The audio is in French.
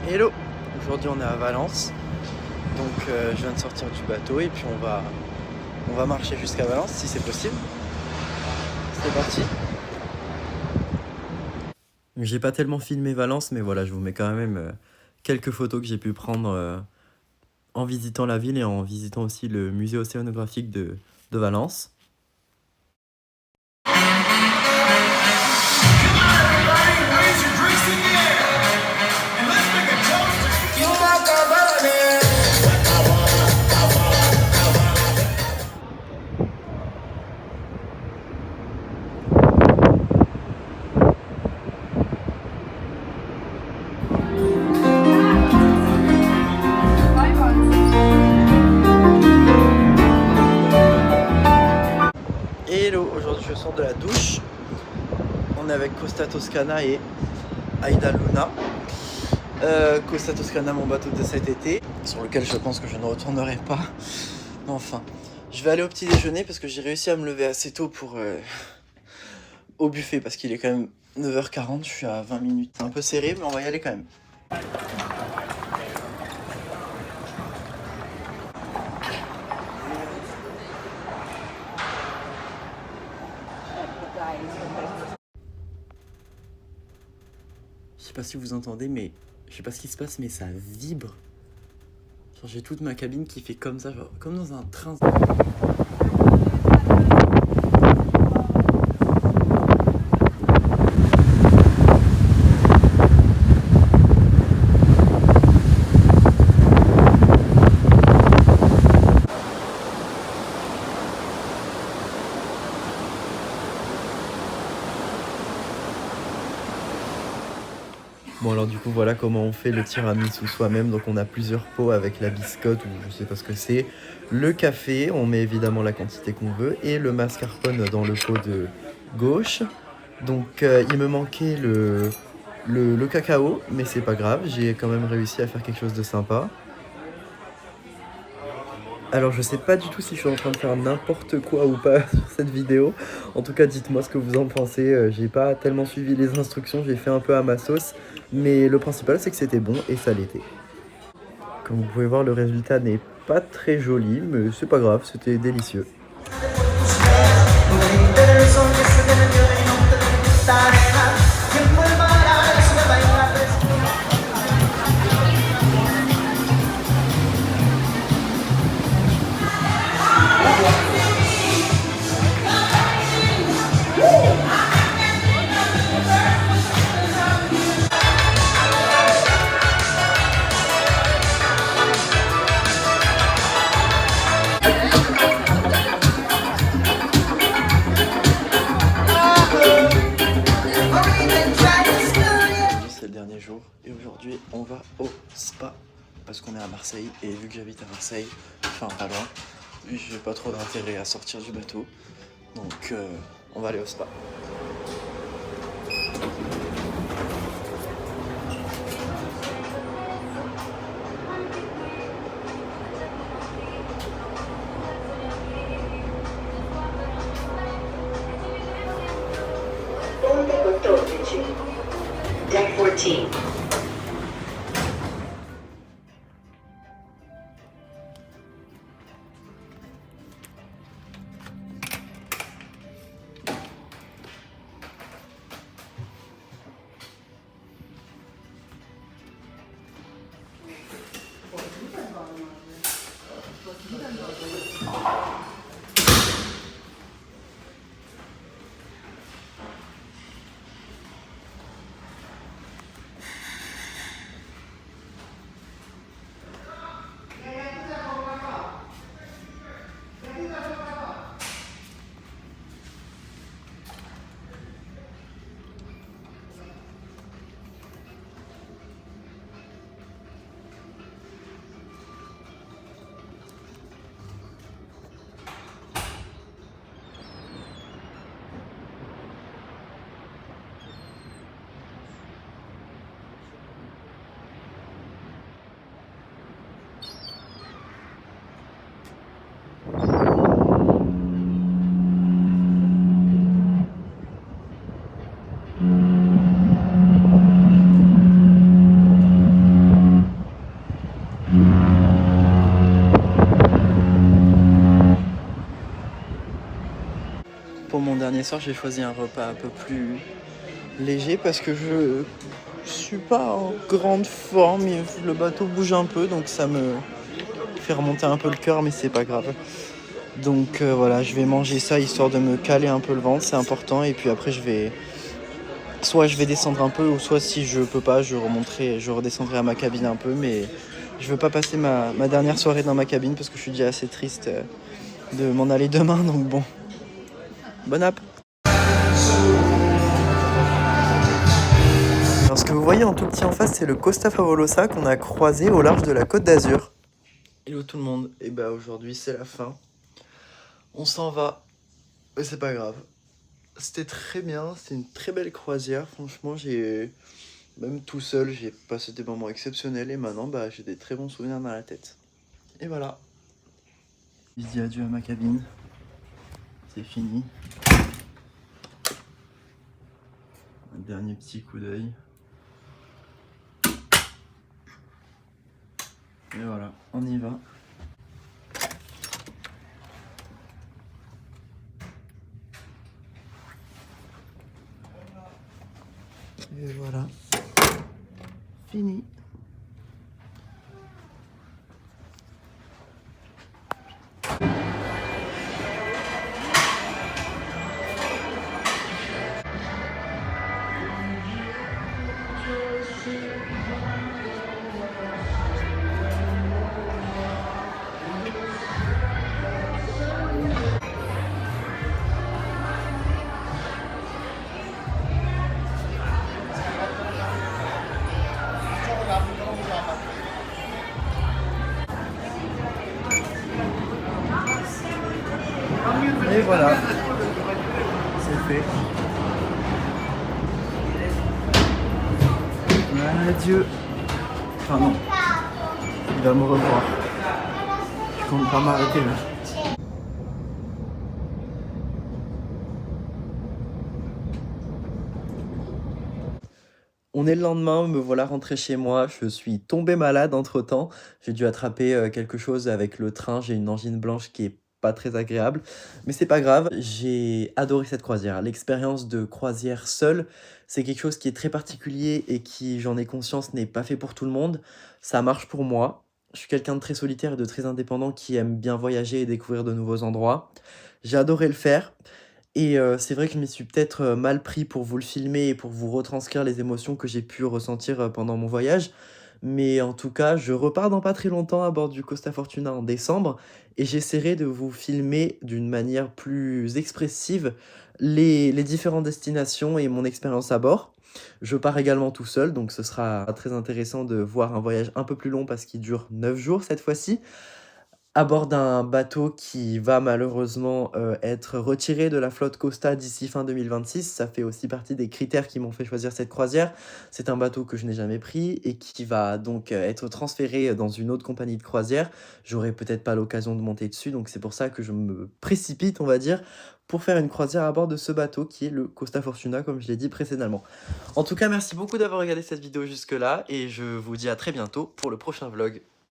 Hello! Aujourd'hui on est à Valence, donc je viens de sortir du bateau et puis on va marcher jusqu'à Valence si c'est possible. C'est parti! J'ai pas tellement filmé Valence, mais voilà, je vous mets quand même quelques photos que j'ai pu prendre en visitant la ville et en visitant aussi le musée océanographique de Valence. Hello, aujourd'hui je sors de la douche. On est avec Costa Toscana et Aida Luna. Costa Toscana, mon bateau de cet été, sur lequel je pense que je ne retournerai pas. Enfin, je vais aller au petit déjeuner parce que j'ai réussi à me lever assez tôt pour au buffet parce qu'il est quand même 9h40, je suis à 20 minutes. C'est un peu serré, mais on va y aller quand même. Je sais pas si vous entendez, mais je sais pas ce qui se passe, mais ça vibre. Genre j'ai toute ma cabine qui fait comme ça, genre comme dans un train. Bon alors du coup voilà comment on fait le tiramisu soi-même. Donc on a plusieurs pots avec la biscotte ou je sais pas ce que c'est. Le café, on met évidemment la quantité qu'on veut. Et le mascarpone dans le pot de gauche. Donc il me manquait le cacao, mais c'est pas grave, j'ai quand même réussi à faire quelque chose de sympa. Alors je sais pas du tout si je suis en train de faire n'importe quoi ou pas sur cette vidéo. En tout cas dites-moi ce que vous en pensez. J'ai pas tellement suivi les instructions, j'ai fait un peu à ma sauce. Mais le principal c'est que c'était bon et ça l'était. Comme vous pouvez voir le résultat n'est pas très joli, mais c'est pas grave, c'était délicieux. C'est le dernier jour et aujourd'hui on va au spa parce qu'on est à Marseille et vu que j'habite à Marseille, enfin pas loin, j'ai pas trop d'intérêt à sortir du bateau, donc on va aller au spa. Deck 14. dernier soir, j'ai choisi un repas un peu plus léger parce que je suis pas en grande forme. Le bateau bouge un peu, donc ça me fait remonter un peu le cœur, mais c'est pas grave. Donc voilà, je vais manger ça histoire de me caler un peu le ventre, c'est important. Et puis après, soit je vais descendre un peu, ou soit si je peux pas, je redescendrai à ma cabine un peu. Mais je veux pas passer ma dernière soirée dans ma cabine parce que je suis déjà assez triste de m'en aller demain. Donc bon, bon app. Alors ce que vous voyez en tout petit en face, c'est le Costa Favolosa qu'on a croisé au large de la Côte d'Azur. Hello tout le monde, et bah aujourd'hui c'est la fin. On s'en va, mais c'est pas grave. C'était très bien, c'était une très belle croisière. Franchement, même tout seul, j'ai passé des moments exceptionnels et maintenant bah, j'ai des très bons souvenirs dans la tête. Et voilà. Je dis adieu à ma cabine. C'est fini. Un dernier petit coup d'œil. Et voilà, on y va. Et voilà. Fini. Et voilà, c'est fait. Adieu. Enfin non, il va me revoir. Je compte pas m'arrêter là. On est le lendemain, me voilà rentré chez moi, je suis tombé malade entre-temps. J'ai dû attraper quelque chose avec le train, j'ai une angine blanche qui est pas très agréable. Mais c'est pas grave, j'ai adoré cette croisière. L'expérience de croisière seule, c'est quelque chose qui est très particulier et qui, j'en ai conscience, n'est pas fait pour tout le monde. Ça marche pour moi. Je suis quelqu'un de très solitaire et de très indépendant qui aime bien voyager et découvrir de nouveaux endroits. J'ai adoré le faire. Et c'est vrai que je m'y suis peut-être, mal pris pour vous le filmer et pour vous retranscrire les émotions que j'ai pu ressentir, pendant mon voyage. Mais en tout cas, je repars dans pas très longtemps à bord du Costa Fortuna en décembre et j'essaierai de vous filmer d'une manière plus expressive les différentes destinations et mon expérience à bord. Je pars également tout seul, donc ce sera très intéressant de voir un voyage un peu plus long parce qu'il dure 9 jours cette fois-ci à bord d'un bateau qui va malheureusement être retiré de la flotte Costa d'ici fin 2026. Ça fait aussi partie des critères qui m'ont fait choisir cette croisière. C'est un bateau que je n'ai jamais pris et qui va donc être transféré dans une autre compagnie de croisière. J'aurai peut-être pas l'occasion de monter dessus, donc c'est pour ça que je me précipite, on va dire, pour faire une croisière à bord de ce bateau qui est le Costa Fortuna, comme je l'ai dit précédemment. En tout cas, merci beaucoup d'avoir regardé cette vidéo jusque-là et je vous dis à très bientôt pour le prochain vlog.